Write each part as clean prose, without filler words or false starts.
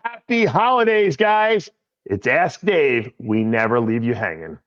Happy holidays, guys. It's Ask Dave. We never leave you hanging.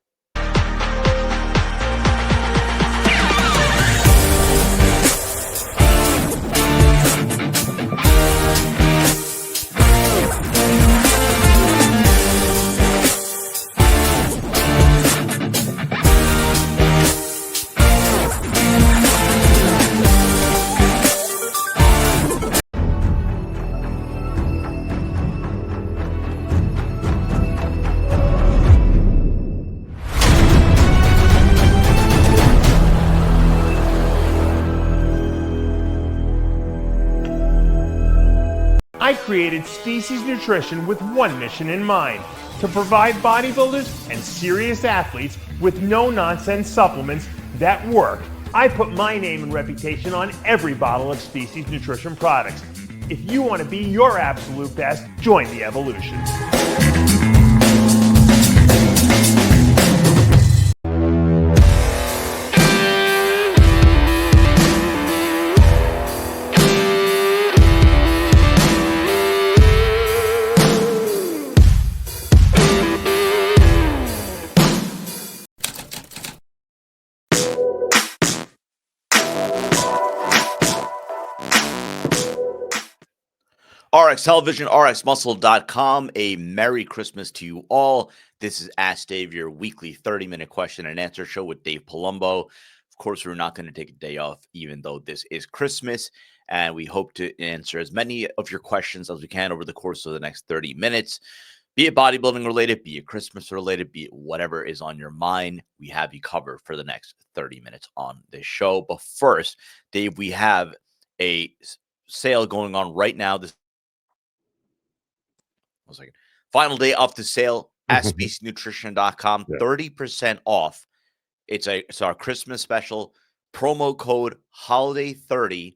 I created Species Nutrition with one mission in mind: to provide bodybuilders and serious athletes with no-nonsense supplements that work. I put my name and reputation on every bottle of Species Nutrition products. If you want to be your absolute best, join the evolution. RX Television, RxMuscle.com. A Merry Christmas to you all. This is Ask Dave, your weekly 30-minute question and answer show with Dave Palumbo. Of course, we're not going to take a day off, even though this is Christmas, and we hope to answer as many of your questions as we can over the course of the next 30 minutes. Be it bodybuilding related, be it Christmas related, be it whatever is on your mind, we have you covered for the next 30 minutes on this show. But first, Dave, we have a sale going on right now. Final day of the sale at SpeciesNutrition.com. 30% off. It's our Christmas special. Promo code HOLIDAY30.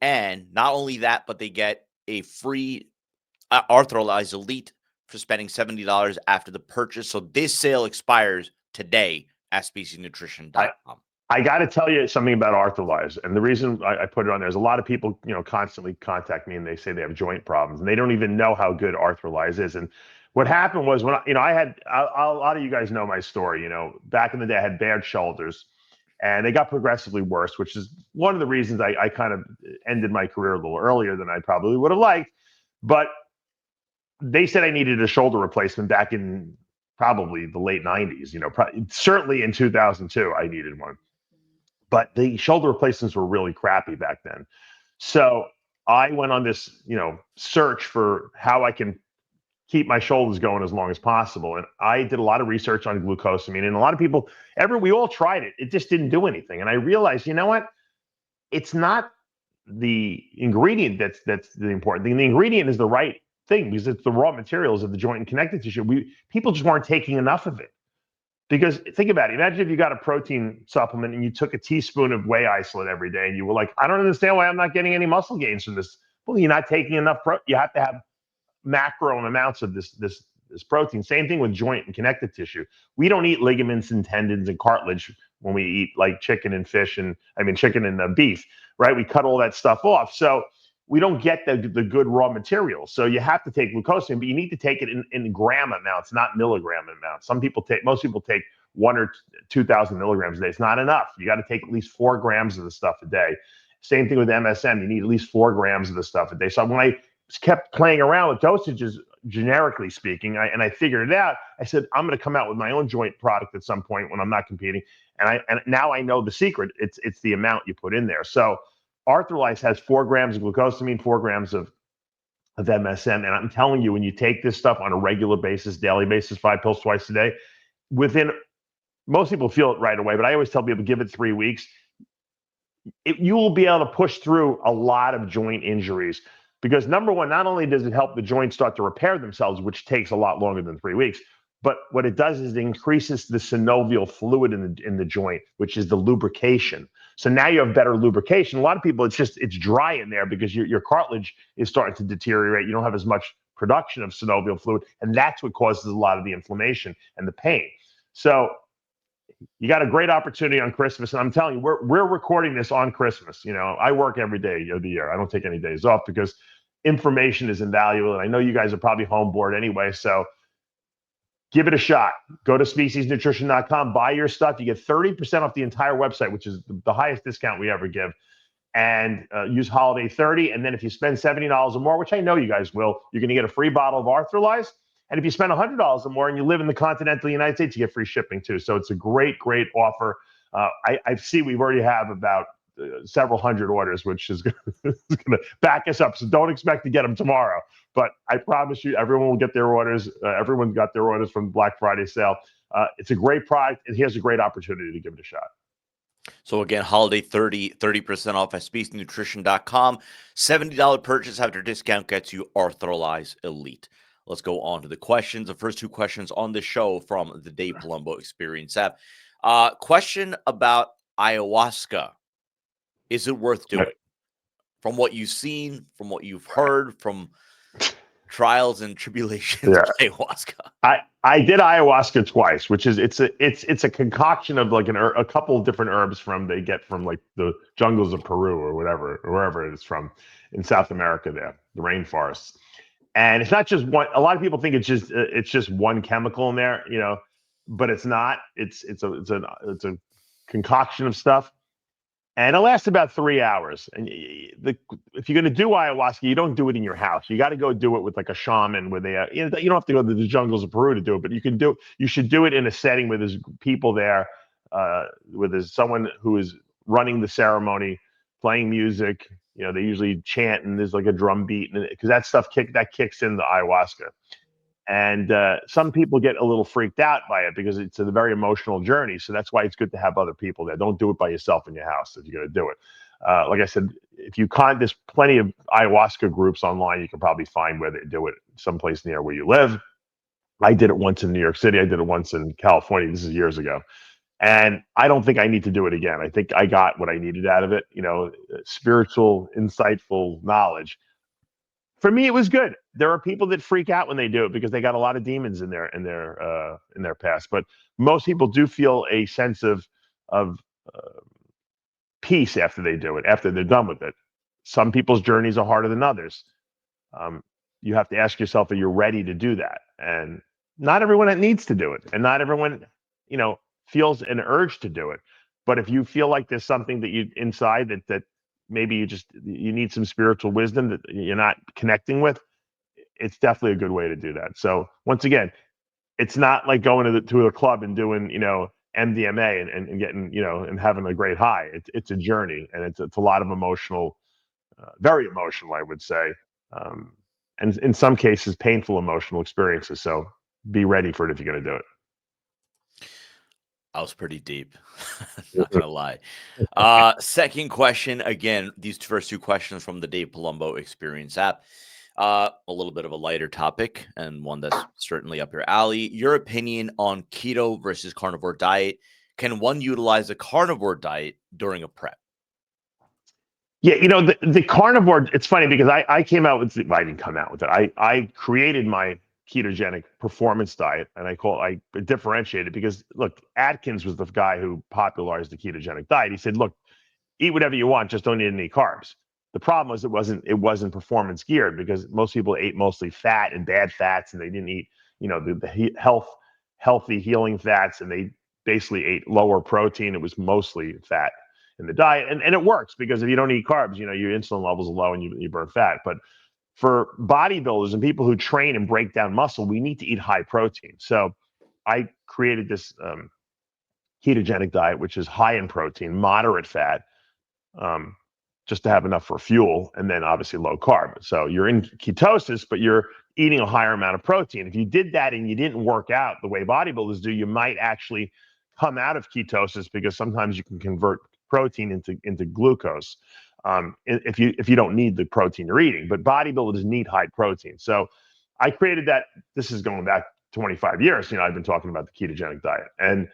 And not only that, but they get a free Arthrolyze Elite for spending $70 after the purchase. So this sale expires today at SpeciesNutrition.com. I got to tell you something about Arthrolyze, and the reason I put it on there is a lot of people, constantly contact me and they say they have joint problems, and they don't even know how good Arthrolyze is. And what happened was when I had a lot of you guys know my story. Back in the day, I had bad shoulders, and they got progressively worse, which is one of the reasons I kind of ended my career a little earlier than I probably would have liked. But they said I needed a shoulder replacement back in probably the late 90s. Certainly in 2002, I needed one. But the shoulder replacements were really crappy back then. So I went on this, search for how I can keep my shoulders going as long as possible. And I did a lot of research on glucosamine, and a lot of people, we all tried it. It just didn't do anything. And I realized, you know what? It's not the ingredient that's the important thing. The ingredient is the right thing because it's the raw materials of the joint and connective tissue. People just weren't taking enough of it. Because think about it. Imagine if you got a protein supplement and you took a teaspoon of whey isolate every day and you were like, I don't understand why I'm not getting any muscle gains from this. Well, you're not taking enough. You have to have macro amounts of this protein. Same thing with joint and connective tissue. We don't eat ligaments and tendons and cartilage when we eat like chicken and chicken and beef, right? We cut all that stuff off. So we don't get the good raw materials. So you have to take glucosamine, but you need to take it in gram amounts, not milligram amounts. Most people take 1,000 or 2,000 milligrams a day. It's not enough. You got to take at least 4 grams of the stuff a day. Same thing with MSM. You need at least 4 grams of the stuff a day. So when I kept playing around with dosages, generically speaking, and I figured it out, I said, I'm going to come out with my own joint product at some point when I'm not competing. And now I know the secret. It's the amount you put in there. So Arthrolyze has 4 grams of glucosamine, 4 grams of MSM. And I'm telling you, when you take this stuff on a regular basis, daily basis, 5 pills twice a day, most people feel it right away, but I always tell people, give it 3 weeks. You will be able to push through a lot of joint injuries because number one, not only does it help the joints start to repair themselves, which takes a lot longer than 3 weeks, but what it does is it increases the synovial fluid in the joint, which is the lubrication. So now you have better lubrication. A lot of people, it's dry in there because your cartilage is starting to deteriorate. You don't have as much production of synovial fluid, and that's what causes a lot of the inflammation and the pain. So you got a great opportunity on Christmas, and I'm telling you, we're recording this on Christmas. I work every day of the year. I don't take any days off because information is invaluable. And I know you guys are probably home bored anyway, so give it a shot. Go to speciesnutrition.com, buy your stuff. You get 30% off the entire website, which is the highest discount we ever give. And use Holiday 30. And then if you spend $70 or more, which I know you guys will, you're going to get a free bottle of Arthrolyze. And if you spend $100 or more and you live in the continental United States, you get free shipping too. So it's a great, great offer. I see we already have about several hundred orders, which is going to back us up. So don't expect to get them tomorrow. But I promise you, everyone will get their orders. Everyone got their orders from Black Friday sale. It's a great product, and here's a great opportunity to give it a shot. So again, Holiday 30% off at speciesnutrition.com. $70 purchase after discount gets you Arthrolyze Elite. Let's go on to the questions. The first two questions on the show from the Dave Palumbo Experience app. Question about ayahuasca. Is it worth doing? From what you've seen, from what you've heard, from trials and tribulations of ayahuasca. I did ayahuasca twice, which is it's a concoction of like a couple of different herbs they get from like the jungles of Peru or wherever it is from in South America there, the rainforests. And it's not just one. A lot of people think it's just one chemical in there, but it's not. It's a concoction of stuff. And it lasts about 3 hours. And if you're going to do ayahuasca, you don't do it in your house. You got to go do it with like a shaman where you don't have to go to the jungles of Peru to do it, but you should do it in a setting where there's people there, where there's someone who is running the ceremony, playing music. They usually chant and there's like a drum beat, because that stuff kicks in the ayahuasca. And some people get a little freaked out by it because it's a very emotional journey. So that's why it's good to have other people there. Don't do it by yourself in your house if you're going to do it. Like I said, there's plenty of ayahuasca groups online. You can probably find where they do it someplace near where you live. I did it once in New York City. I did it once in California. This is years ago. And I don't think I need to do it again. I think I got what I needed out of it, spiritual, insightful knowledge. For me, it was good. There are people that freak out when they do it because they got a lot of demons in their past. But most people do feel a sense of peace after they do it, after they're done with it. Some people's journeys are harder than others. You have to ask yourself, are you ready to do that? And not everyone needs to do it, and not everyone, feels an urge to do it. But if you feel like there's something that you inside that maybe you need some spiritual wisdom that you're not connecting with, it's definitely a good way to do that. So once again, it's not like going to a club and doing, MDMA and getting, and having a great high. It's a journey, and it's a lot of emotional, very emotional, I would say. And in some cases, painful emotional experiences. So be ready for it if you're going to do it. I was pretty deep. Not going to lie. Second question. Again, these first two questions from the Dave Palumbo Experience app. A little bit of a lighter topic and one that's certainly up your alley. Your opinion on keto versus carnivore diet. Can one utilize a carnivore diet during a prep? Yeah, the carnivore, it's funny because I came out with, I didn't come out with it. I created my ketogenic performance diet, and I differentiated because look, Atkins was the guy who popularized the ketogenic diet. He said, look, eat whatever you want, just don't eat any carbs. The problem was it wasn't performance geared because most people ate mostly fat and bad fats, and they didn't eat, the healthy healing fats, and they basically ate lower protein. It was mostly fat in the diet, and it works because if you don't eat carbs, your insulin levels are low and you burn fat. But for bodybuilders and people who train and break down muscle, we need to eat high protein. So I created this ketogenic diet, which is high in protein, moderate fat, just to have enough for fuel, and then obviously low carb. So you're in ketosis, but you're eating a higher amount of protein. If you did that and you didn't work out the way bodybuilders do, you might actually come out of ketosis because sometimes you can convert protein into glucose. If you don't need the protein you're eating, but bodybuilders need high protein. So I created that. This is going back 25 years. I've been talking about the ketogenic diet. And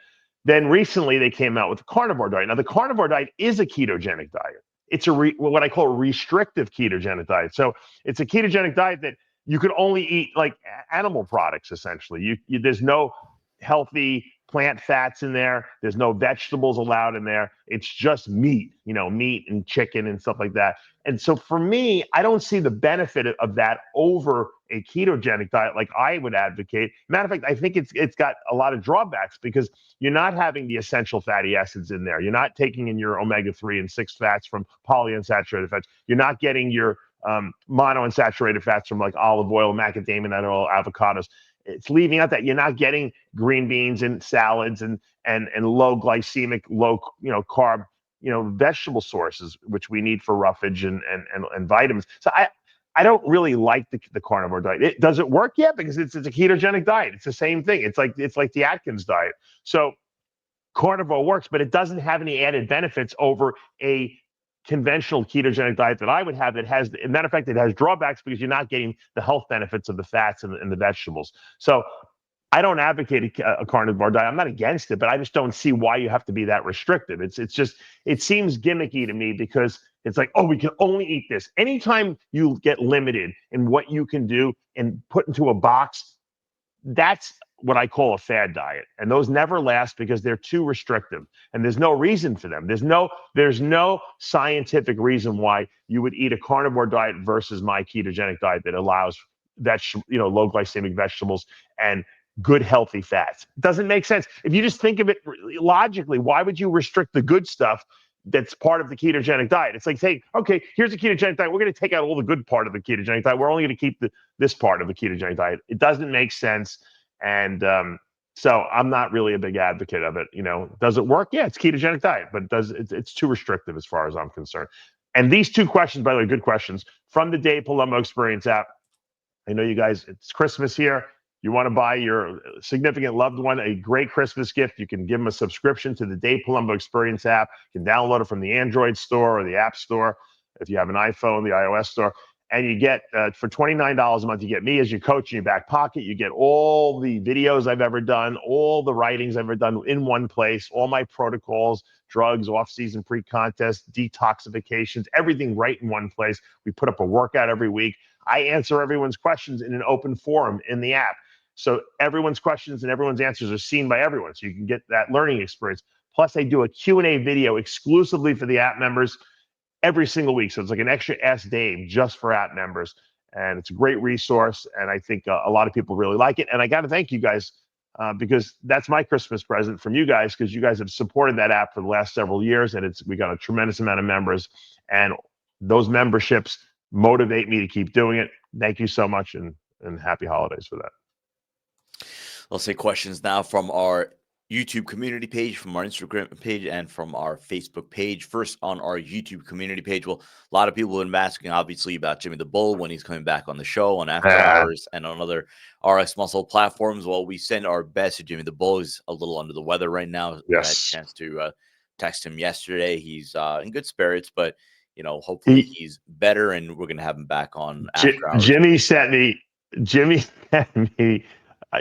then recently they came out with the carnivore diet. Now the carnivore diet is a ketogenic diet. It's what I call a restrictive ketogenic diet. So it's a ketogenic diet that you could only eat like animal products, essentially. There's no healthy plant fats in there. There's no vegetables allowed in there. It's just meat, meat and chicken and stuff like that. And so for me, I don't see the benefit of that over a ketogenic diet like I would advocate. Matter of fact, I think it's got a lot of drawbacks because you're not having the essential fatty acids in there. You're not taking in your omega-3 and 6 fats from polyunsaturated fats. You're not getting your monounsaturated fats from like olive oil, macadamia nut oil, avocados. It's leaving out that you're not getting green beans and salads and low glycemic, low carb, vegetable sources, which we need for roughage and vitamins. So I don't really like the carnivore diet. Does it work? Yeah, because it's a ketogenic diet. It's the same thing. It's like the Atkins diet. So carnivore works, but it doesn't have any added benefits over a conventional ketogenic diet that I would have that has, as a matter of fact, it has drawbacks because you're not getting the health benefits of the fats and the vegetables. So I don't advocate a carnivore diet. I'm not against it, but I just don't see why you have to be that restrictive. It seems gimmicky to me because it's like, oh, we can only eat this. Anytime you get limited in what you can do and put into a box, that's what I call a fad diet. And those never last because they're too restrictive and there's no reason for them. There's no scientific reason why you would eat a carnivore diet versus my ketogenic diet that allows low glycemic vegetables and good healthy fats. It doesn't make sense. If you just think of it logically, why would you restrict the good stuff that's part of the ketogenic diet? It's like saying, okay, here's a ketogenic diet. We're going to take out all the good part of the ketogenic diet. We're only going to keep this part of the ketogenic diet. It doesn't make sense. And so I'm not really a big advocate of it. Does it work? Yeah, it's ketogenic diet, but it's too restrictive as far as I'm concerned. And these two questions, by the way, good questions from the Dave Palumbo Experience app. I know you guys, it's Christmas here. You want to buy your significant loved one a great Christmas gift, you can give them a subscription to the Dave Palumbo Experience app. You can download it from the Android store or the App Store. If you have an iPhone, the iOS store. And you get, for $29 a month, you get me as your coach in your back pocket. You get all the videos I've ever done, all the writings I've ever done in one place, all my protocols, drugs, off-season pre-contest, detoxifications, everything right in one place. We put up a workout every week. I answer everyone's questions in an open forum in the app. So everyone's questions and everyone's answers are seen by everyone. So you can get that learning experience. Plus, I do a Q&A video exclusively for the app members every single week. So it's like an extra Ask Dave just for app members. And it's a great resource. And I think a lot of people really like it. And I got to thank you guys because that's my Christmas present from you guys, because you guys have supported that app for the last several years. And we got a tremendous amount of members. And those memberships motivate me to keep doing it. Thank you so much. And happy holidays for that. I'll say questions now from our YouTube community page, from our Instagram page, and from our Facebook page. First, on our YouTube community page, well, a lot of people have been asking, obviously, about Jimmy the Bull when he's coming back on the show on After Hours and on other RxMuscle platforms. Well, we send our best to Jimmy the Bull. He's a little under the weather right now. Yes. I had a chance to text him yesterday. He's in good spirits, but hopefully he's better, and we're going to have him back on After Hours. Jimmy sent me.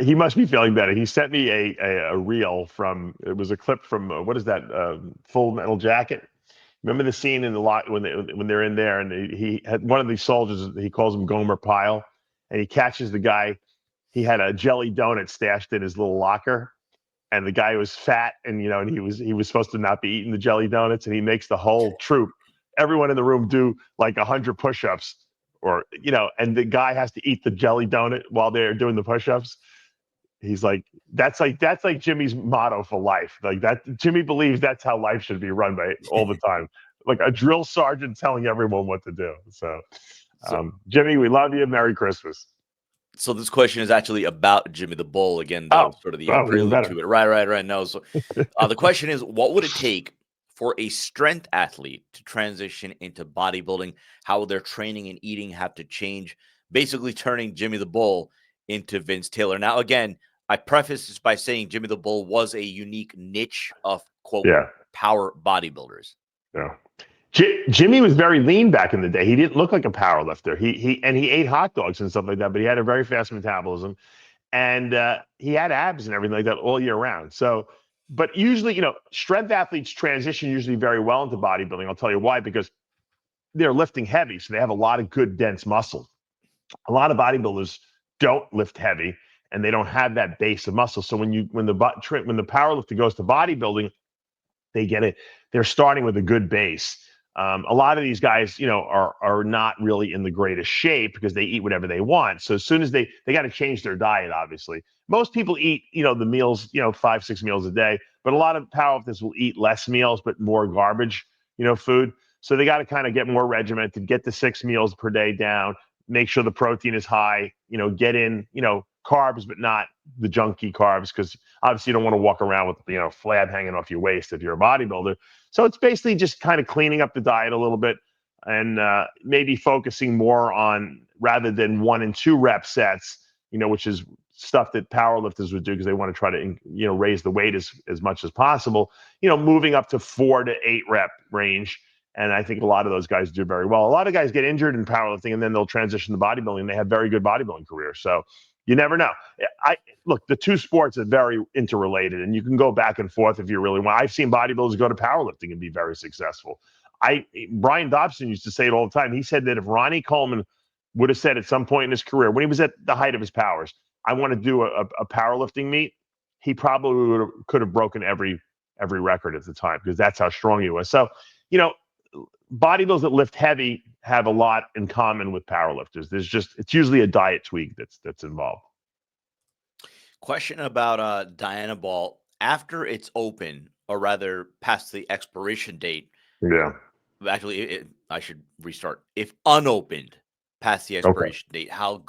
He must be feeling better. He sent me a reel from. It was a clip from what is that? Full Metal Jacket. Remember the scene in the lot when they're in there, and he had one of these soldiers. He calls him Gomer Pyle, and he catches the guy. He had a jelly donut stashed in his little locker, and the guy was fat, and and he was supposed to not be eating the jelly donuts, and he makes the whole troop, everyone in the room, do like 100 push-ups, or and the guy has to eat the jelly donut while they're doing the push-ups. He's like, that's like Jimmy's motto for life. Like that, Jimmy believes that's how life should be run by all the time. Like a drill sergeant telling everyone what to do. So Jimmy, we love you. Merry Christmas. So this question is actually about Jimmy the Bull. Again, that was sort of the prelude to it. Right. No. So the question is, what would it take for a strength athlete to transition into bodybuilding? How will their training and eating have to change? Basically turning Jimmy the Bull into Vince Taylor. Now, again, I preface this by saying Jimmy the Bull was a unique niche of, quote, power bodybuilders. Yeah. Jimmy was very lean back in the day. He didn't look like a power lifter. He ate hot dogs and stuff like that, but he had a very fast metabolism, and he had abs and everything like that all year round. So, but usually, strength athletes transition usually very well into bodybuilding. I'll tell you why, because they're lifting heavy, so they have a lot of good dense muscle. A lot of bodybuilders don't lift heavy, and they don't have that base of muscle. So when the powerlifter goes to bodybuilding, they're starting with a good base. A lot of these guys, are not really in the greatest shape because they eat whatever they want. So as soon as they got to change their diet, obviously. Most people eat, the meals, 5-6 meals a day, but a lot of powerlifters will eat less meals, but more garbage, food. So they got to kind of get more regimented, get the 6 meals per day down, make sure the protein is high, get in, carbs, but not the junky carbs, because obviously you don't want to walk around with, flab hanging off your waist if you're a bodybuilder. So it's basically just kind of cleaning up the diet a little bit, and maybe focusing more on, rather than 1 and 2 rep sets, which is stuff that powerlifters would do because they want to try to, raise the weight as much as possible, moving up to 4 to 8 rep range. And I think a lot of those guys do very well. A lot of guys get injured in powerlifting and then they'll transition to bodybuilding and they have very good bodybuilding careers. So you never know. Look, the two sports are very interrelated, and you can go back and forth if you really want. I've seen bodybuilders go to powerlifting and be very successful. Brian Dobson used to say it all the time. He said that if Ronnie Coleman would have said at some point in his career, when he was at the height of his powers, I want to do a powerlifting meet, he probably could have broken every record at the time, because that's how strong he was. So, bodybuilders that lift heavy have a lot in common with powerlifters. It's usually a diet tweak that's involved. Question about Dianabol. After it's open, or rather past the expiration date. Yeah. Actually, I should restart. If unopened past the expiration date, how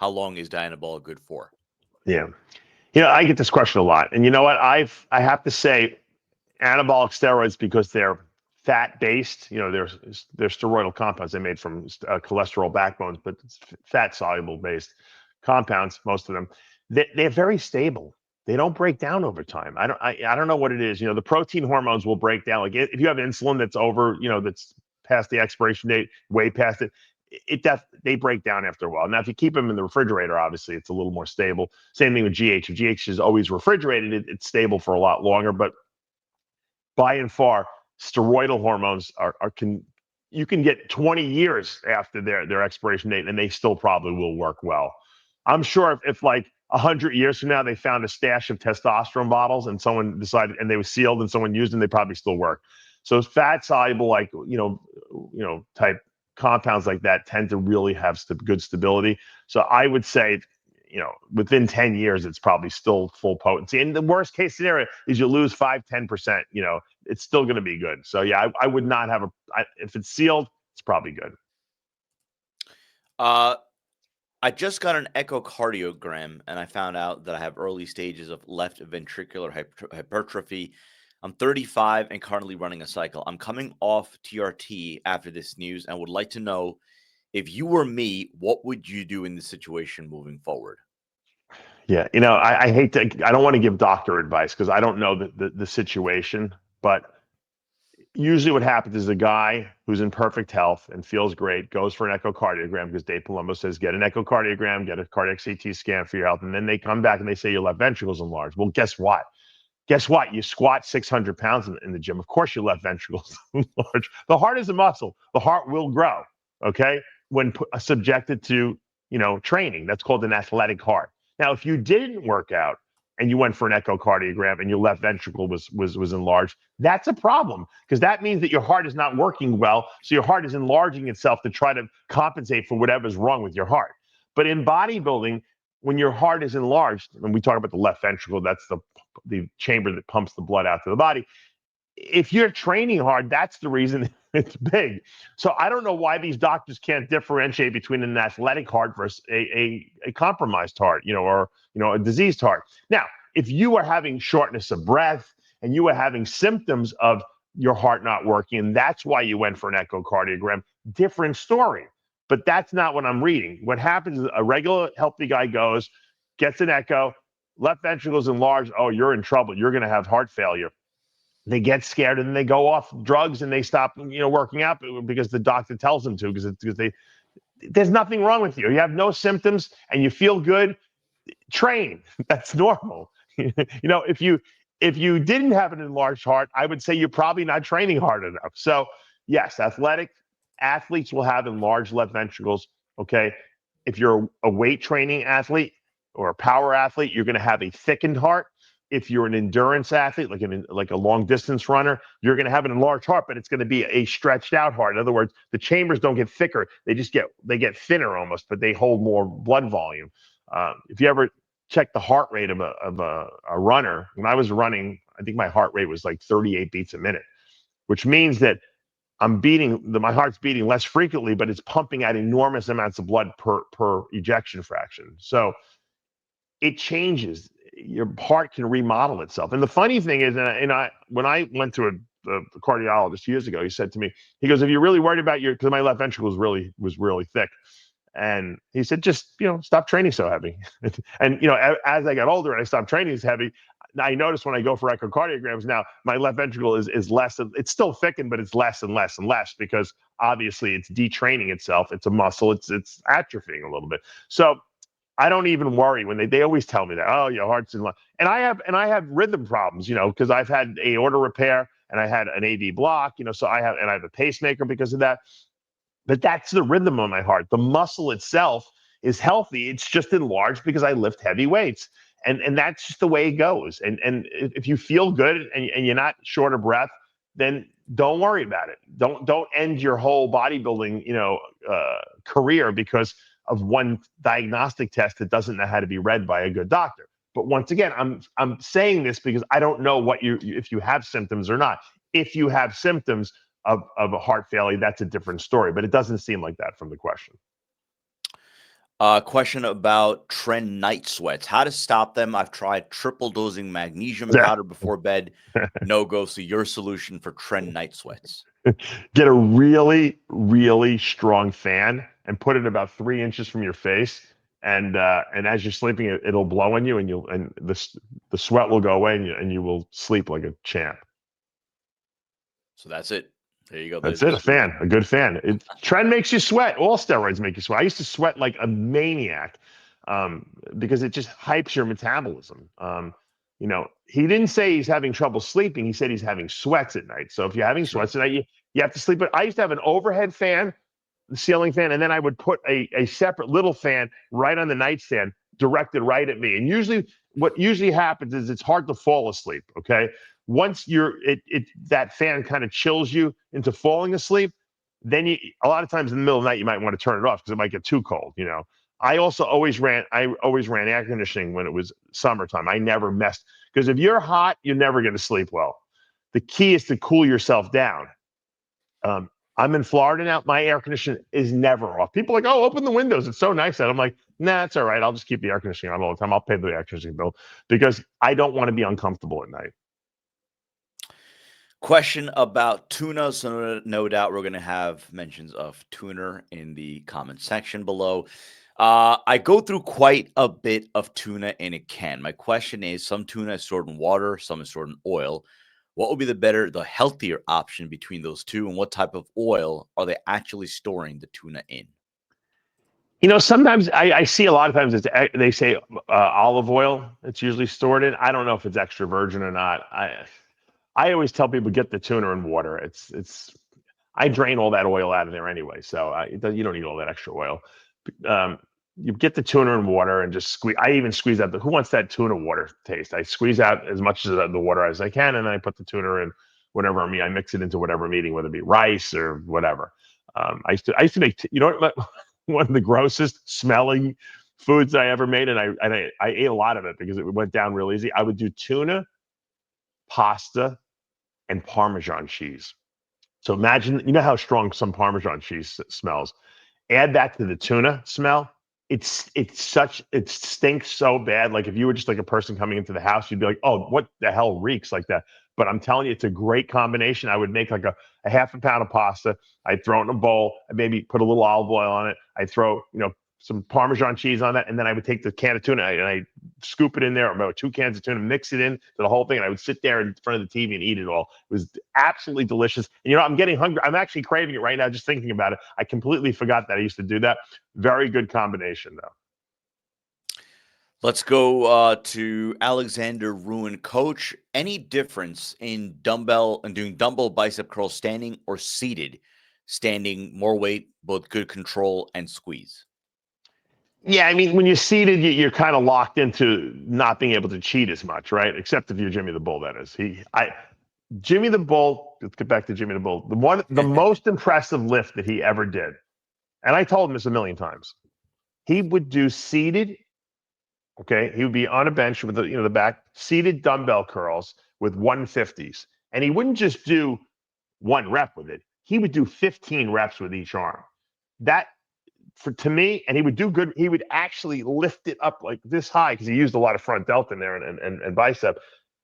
long is Dianabol good for? Yeah. I get this question a lot. And you know what? I have to say, anabolic steroids, because they're fat-based, they're steroidal compounds they made from cholesterol backbones, but it's fat-soluble based compounds, most of them. They're very stable. They don't break down over time. I don't know what it is. The protein hormones will break down. Like if you have insulin that's over, that's past the expiration date, way past it, they break down after a while. Now, if you keep them in the refrigerator, obviously it's a little more stable. Same thing with GH. If GH is always refrigerated, it's stable for a lot longer. But by and far, steroidal hormones you can get 20 years after their expiration date, and they still probably will work well. I'm sure if like 100 years from now they found a stash of testosterone bottles and someone decided, and they were sealed and someone used them, they probably still work. So fat soluble, like type compounds like that tend to really have good stability. So I would say, within 10 years, it's probably still full potency. And the worst case scenario is you lose 5-10%, it's still going to be good. So yeah, I would not have if it's sealed, it's probably good. I just got an echocardiogram and I found out that I have early stages of left ventricular hypertrophy. I'm 35 and currently running a cycle. I'm coming off TRT after this news and would like to know, if you were me, what would you do in this situation moving forward? Yeah, I hate to, I don't want to give doctor advice because I don't know the situation, but usually what happens is a guy who's in perfect health and feels great goes for an echocardiogram, because Dave Palumbo says, get an echocardiogram, get a cardiac CT scan for your health. And then they come back and they say your left ventricle's enlarged. Well, guess what? You squat 600 pounds in the gym. Of course, your left ventricle's enlarged. The heart is a muscle. The heart will grow, okay, when subjected to, training. That's called an athletic heart. Now, if you didn't work out and you went for an echocardiogram and your left ventricle was enlarged, that's a problem, because that means that your heart is not working well. So your heart is enlarging itself to try to compensate for whatever's wrong with your heart. But in bodybuilding, when your heart is enlarged, and we talk about the left ventricle, that's the chamber that pumps the blood out to the body. If you're training hard, that's the reason it's big. So I don't know why these doctors can't differentiate between an athletic heart versus a compromised heart, or a diseased heart. Now, if you are having shortness of breath and you are having symptoms of your heart not working, and that's why you went for an echocardiogram, different story. But that's not what I'm reading. What happens is a regular healthy guy goes, gets an echo, left ventricle's enlarged. Oh, you're in trouble. You're going to have heart failure. They get scared and then they go off drugs and they stop, working out because the doctor tells them to, because there's nothing wrong with you. You have no symptoms and you feel good. Train. That's normal. If you didn't have an enlarged heart, I would say you're probably not training hard enough. So yes, athletes will have enlarged left ventricles. Okay. If you're a weight training athlete, or a power athlete, you're going to have a thickened heart. If you're an endurance athlete, like a long distance runner, you're going to have an enlarged heart, but it's going to be a stretched out heart. In other words, the chambers don't get thicker; they get thinner almost, but they hold more blood volume. If you ever check the heart rate of a runner, when I was running, I think my heart rate was like 38 beats a minute, which means that my heart's beating less frequently, but it's pumping out enormous amounts of blood per ejection fraction. So it changes. Your heart can remodel itself. And the funny thing is, when I went to a cardiologist years ago, he said to me, he goes, "If you're really worried about because my left ventricle was really thick," and he said, "Just stop training so heavy." And as I got older and I stopped training as heavy, I noticed when I go for echocardiograms now, my left ventricle is less. It's still thickened, but it's less and less and less because obviously it's detraining itself. It's a muscle. It's atrophying a little bit. So I don't even worry when they always tell me that, oh, your heart's in line. And I have rhythm problems, because I've had aorta repair and I had an AV block, so I have a pacemaker because of that. But that's the rhythm of my heart. The muscle itself is healthy. It's just enlarged because I lift heavy weights. And that's just the way it goes. And if you feel good and you're not short of breath, then don't worry about it. Don't end your whole bodybuilding, career because of one diagnostic test that doesn't know how to be read by a good doctor. But once again, I'm saying this because I don't know if you have symptoms or not. If you have symptoms of a heart failure, that's a different story. But it doesn't seem like that from the question. Question about tren night sweats. How to stop them? I've tried triple dosing magnesium powder before bed. No go. So your solution for tren night sweats? Get a really, really strong fan and put it about 3 inches from your face. And as you're sleeping, it'll blow on you, and the sweat will go away, and you will sleep like a champ. So that's it. There you go. That's it. A good fan. Tren makes you sweat. All steroids make you sweat. I used to sweat like a maniac because it just hypes your metabolism. He didn't say he's having trouble sleeping. He said he's having sweats at night. So if you're having sweats at night, you have to sleep. But I used to have an overhead fan, the ceiling fan, and then I would put a separate little fan right on the nightstand directed right at me. And what usually happens is it's hard to fall asleep, okay? Once that fan kind of chills you into falling asleep, then a lot of times in the middle of the night, you might want to turn it off because it might get too cold, I always ran air conditioning when it was summertime. I never messed, because if you're hot, you're never going to sleep well. The key is to cool yourself down. I'm in Florida now. My air conditioning is never off. People are like, oh, open the windows. It's so nice out. I'm like, nah, it's all right. I'll just keep the air conditioning on all the time. I'll pay the air conditioning bill because I don't want to be uncomfortable at night. Question about tuna. So no doubt we're going to have mentions of tuna in the comment section below. I go through quite a bit of tuna in a can. My question is, some tuna is stored in water, some is stored in oil. What would be the healthier option between those two, and what type of oil are they actually storing the tuna in? Sometimes I see a lot of times they say olive oil. It's usually stored in. I don't know if it's extra virgin or not. I always tell people get the tuna in water. I drain all that oil out of there anyway, so you don't need all that extra oil. You get the tuna in water and just squeeze. I even squeeze out who wants that tuna water taste? I squeeze out as much of the water as I can, and then I put the tuna in whatever I mix it into whatever I'm eating, whether it be rice or whatever. I used to make one of the grossest smelling foods I ever made, and I ate a lot of it because it went down real easy. I would do tuna, pasta, and Parmesan cheese. So imagine, how strong some Parmesan cheese smells. Add that to the tuna smell. It stinks so bad. Like if you were just like a person coming into the house, you'd be like, oh, what the hell reeks like that? But I'm telling you, it's a great combination. I would make like a half a pound of pasta. I'd throw it in a bowl. I'd maybe put a little olive oil on it. I'd throw, some Parmesan cheese on that. And then I would take the can of tuna and I scoop it in there, or 2 cans of tuna, mix it in to the whole thing. And I would sit there in front of the TV and eat it all. It was absolutely delicious. And, I'm getting hungry. I'm actually craving it right now, just thinking about it. I completely forgot that I used to do that. Very good combination, though. Let's go to Alexander Ruin. Coach, any difference in doing dumbbell bicep curls standing or seated? Standing, more weight, both good control and squeeze. Yeah, I mean, when you're seated, you're kind of locked into not being able to cheat as much, right? Except if you're Jimmy the Bull, that is. Jimmy the Bull. Let's get back to Jimmy the Bull. The most impressive lift that he ever did, and I told him this a million times. He would do seated. Okay, he would be on a bench with the back seated dumbbell curls with 150s, and he wouldn't just do one rep with it. He would do 15 reps with each arm. That to me, and he would do good. He would actually lift it up like this high because he used a lot of front delta in there and bicep.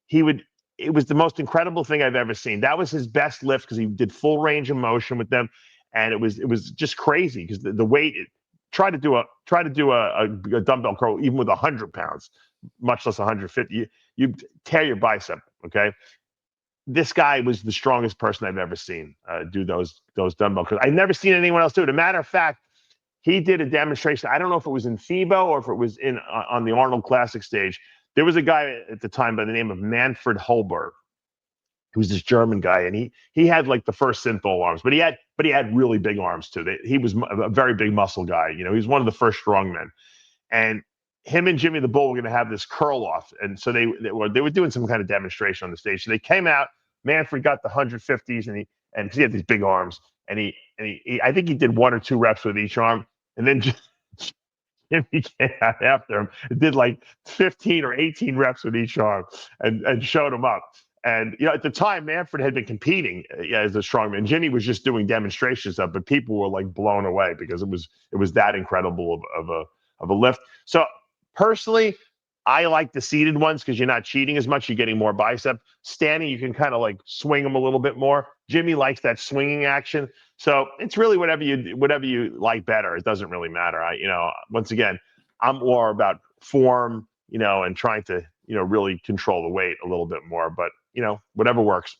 He would. It was the most incredible thing I've ever seen. That was his best lift because he did full range of motion with them, and it was just crazy because the weight. Try to do a dumbbell curl even with 100 pounds, much less 150. You tear your bicep. Okay, this guy was the strongest person I've ever seen do those dumbbell curls. I've never seen anyone else do it. As a matter of fact, he did a demonstration. I don't know if it was in FIBO or if it was in on the Arnold Classic stage. There was a guy at the time by the name of Manfred Holberg, who was this German guy, and he had like the first synthol arms, but he had really big arms too. He was a very big muscle guy. He was one of the first strongmen, and him and Jimmy the Bull were going to have this curl off, and so they were doing some kind of demonstration on the stage. So they came out. Manfred got the 150s, and because he had these big arms, and he I think he did 1 or 2 reps with each arm, and then Jimmy came out after him and did like 15 or 18 reps with each arm and showed him up. And at the time, Manfred had been competing as a strongman. Jimmy was just doing demonstrations of, but people were like blown away because it was that incredible of a lift. So personally, I like the seated ones because you're not cheating as much. You're getting more bicep. Standing, you can kind of like swing them a little bit more. Jimmy likes that swinging action. So it's really whatever you like better. It doesn't really matter. Once again, I'm more about form, and trying to, really control the weight a little bit more. But whatever works.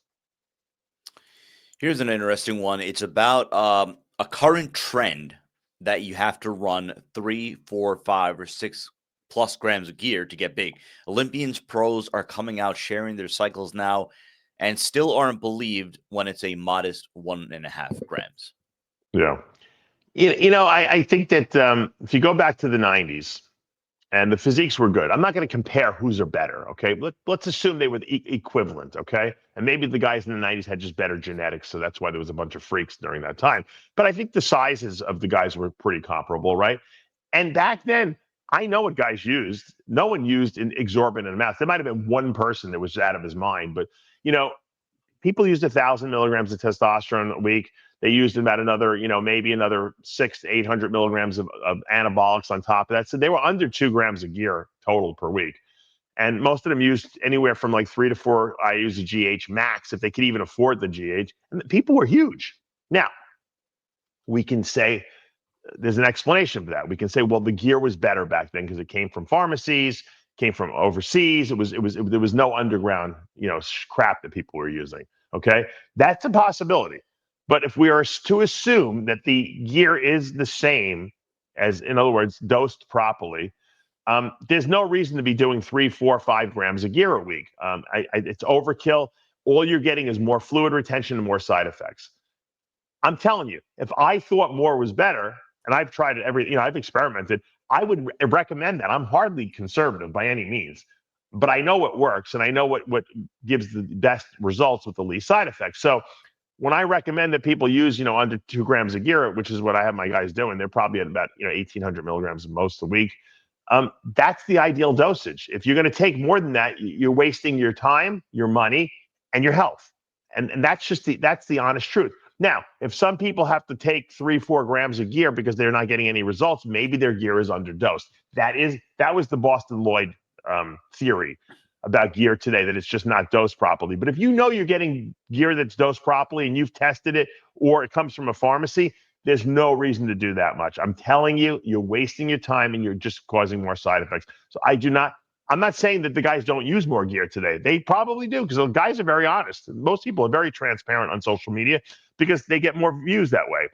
Here's an interesting one. It's about a current trend that you have to run 3, 4, 5, or 6 plus grams of gear to get big. Olympians, pros are coming out sharing their cycles now and still aren't believed when it's a modest 1.5 grams. Yeah. I think that if you go back to the 90s and the physiques were good, I'm not going to compare whose are better. Okay. Let's assume they were equivalent. Okay. And maybe the guys in the 90s had just better genetics. So that's why there was a bunch of freaks during that time. But I think the sizes of the guys were pretty comparable. Right. And back then, I know what guys used. No one used in exorbitant amounts. There might have been one person that was out of his mind, but people used 1,000 milligrams of testosterone a week. They used about another, maybe another 600 to 800 milligrams of anabolics on top of that. So they were under 2 grams of gear total per week. And most of them used anywhere from like 3 to 4 IUs of GH max, if they could even afford the GH. And people were huge. Now, we can say, there's an explanation for that. We can say, well, the gear was better back then because it came from pharmacies, came from overseas. There was no underground, crap that people were using. Okay, that's a possibility. But if we are to assume that the gear is the same as, in other words, dosed properly, there's no reason to be doing 3, 4, 5 grams of gear a week. It's overkill. All you're getting is more fluid retention and more side effects. I'm telling you, if I thought more was better, and I've tried it I've experimented, I would recommend that. I'm hardly conservative by any means, but I know what works and I know what gives the best results with the least side effects. So when I recommend that people use, under 2 grams of gear, which is what I have my guys doing, they're probably at about, 1,800 milligrams most a week. That's the ideal dosage. If you're going to take more than that, you're wasting your time, your money, and your health. And that's the honest truth. Now, if some people have to take 3, 4 grams of gear because they're not getting any results, maybe their gear is underdosed. That was the Boston Lloyd theory about gear today, that it's just not dosed properly. But if you're getting gear that's dosed properly and you've tested it, or it comes from a pharmacy, there's no reason to do that much. I'm telling you, you're wasting your time and you're just causing more side effects. So I'm not saying that the guys don't use more gear today. They probably do, because the guys are very honest. Most people are very transparent on social media because they get more views that way.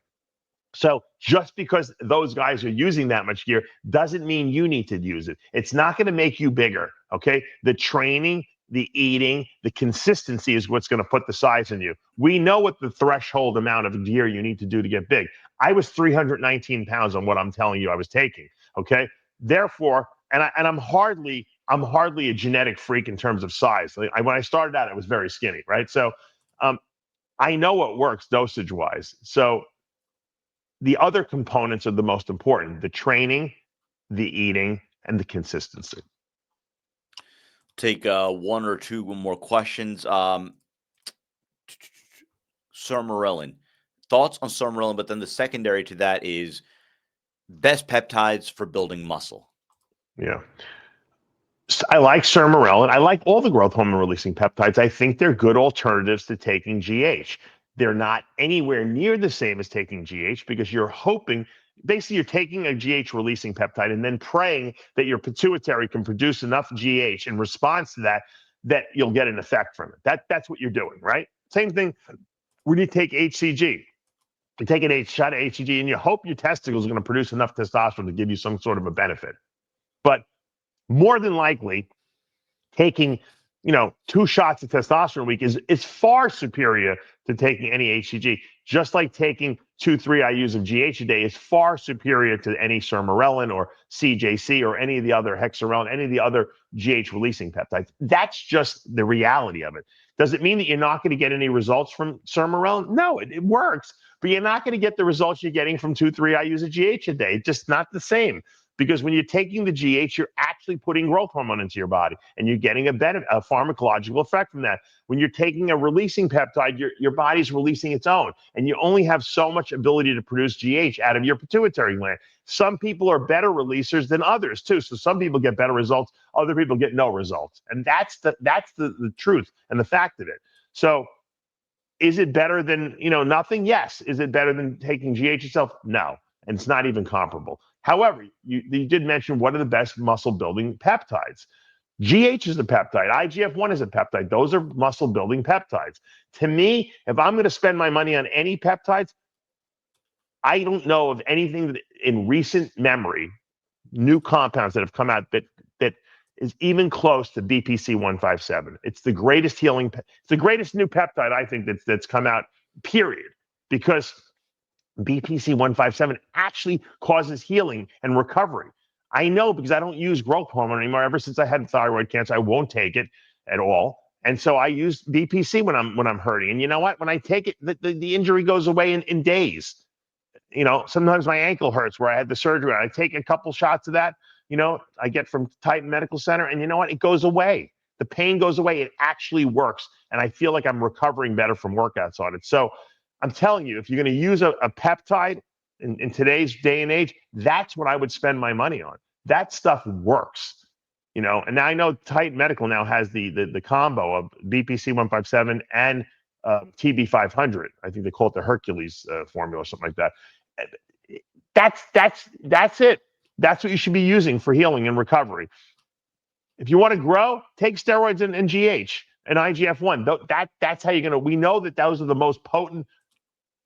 So just because those guys are using that much gear doesn't mean you need to use it. It's not going to make you bigger, okay? The training, the eating, the consistency is what's going to put the size in you. We know what the threshold amount of gear you need to do to get big. I was 319 pounds on what I'm telling you I was taking. Okay. Therefore, I'm hardly a genetic freak in terms of size. When I started out, I was very skinny, right? So I know what works dosage wise. So the other components are the most important: the training, the eating, and the consistency. Take one or two more questions. Sermorelin. Thoughts on Sermorelin, but then the secondary to that is best peptides for building muscle. Yeah. I like Sermorelin. I like all the growth hormone releasing peptides. I think they're good alternatives to taking GH. They're not anywhere near the same as taking GH because you're hoping, basically, you're taking a GH releasing peptide and then praying that your pituitary can produce enough GH in response to that you'll get an effect from it. That's what you're doing, right? Same thing when you take HCG. You take a shot of HCG and you hope your testicles are going to produce enough testosterone to give you some sort of a benefit. But more than likely, taking 2 shots of testosterone a week is far superior to taking any HCG. Just like taking 2-3 IUs of GH a day is far superior to any Sermorelin or CJC or any of the other hexarelin, any of the other GH releasing peptides. That's just the reality of it. Does it mean that you're not going to get any results from Sermorelin? No, it works, but you're not going to get the results you're getting from 2-3 IUs of GH a day. It's just not the same. Because when you're taking the GH, you're actually putting growth hormone into your body, and you're getting a pharmacological effect from that. When you're taking a releasing peptide, your body's releasing its own, and you only have so much ability to produce GH out of your pituitary gland. Some people are better releasers than others too. So some people get better results, other people get no results, and that's the truth and the fact of it. So, is it better than nothing? Yes. Is it better than taking GH itself? No, and it's not even comparable. However, you did mention what are the best muscle building peptides. GH is a peptide. IGF-1 is a peptide. Those are muscle building peptides. To me, if I'm going to spend my money on any peptides, I don't know of anything that in recent memory, new compounds that have come out that is even close to BPC 157. It's the greatest it's the greatest new peptide I think that's come out, period. Because BPC 157 actually causes healing and recovery. I know because I don't use growth hormone anymore. Ever since I had thyroid cancer, I won't take it at all. And so I use BPC when I'm hurting. And you know what? When I take it, the injury goes away in days. Sometimes my ankle hurts where I had the surgery. I take a couple shots of that, I get from Titan Medical Center, and you know what? It goes away. The pain goes away. It actually works. And I feel like I'm recovering better from workouts on it. So I'm telling you, if you're going to use a peptide in today's day and age, that's what I would spend my money on. That stuff works, and now I know Titan Medical now has the combo of BPC 157 and TB 500. I think they call it the Hercules formula or something like that. That's it. That's what you should be using for healing and recovery. If you want to grow, take steroids and GH and IGF-1. That's how you're going to. We know that those are the most potent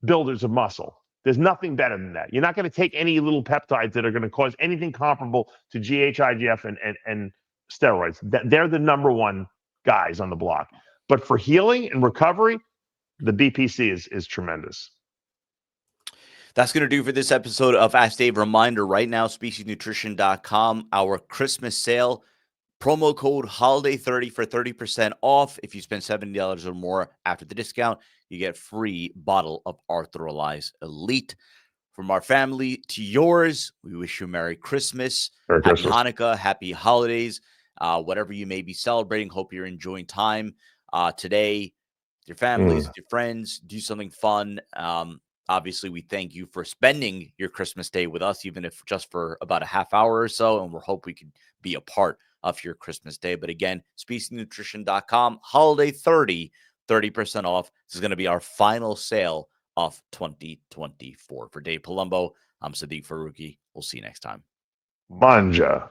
builders of muscle. There's nothing better than that. You're not going to take any little peptides that are going to cause anything comparable to GH, IGF, and steroids. They're the number one guys on the block. But for healing and recovery, the BPC is tremendous. That's going to do for this episode of Ask Dave. Reminder right now, speciesnutrition.com, our Christmas sale. Promo code HOLIDAY30 for 30% off. If you spend $70 or more after the discount, you get free bottle of Arthrolyze Elite. From our family to yours, we wish you a Merry Christmas, Happy Hanukkah, Happy Holidays, whatever you may be celebrating. Hope you're enjoying time today, your families, your friends. Do something fun. Obviously, we thank you for spending your Christmas day with us, even if just for about a half hour or so, and we hope we can be a part of your Christmas day. But again, speciesnutrition.com, holiday 30% off. This is going to be our final sale of 2024. For Dave Palumbo, I'm Sadiq Faruqi. We'll see you next time. Banja.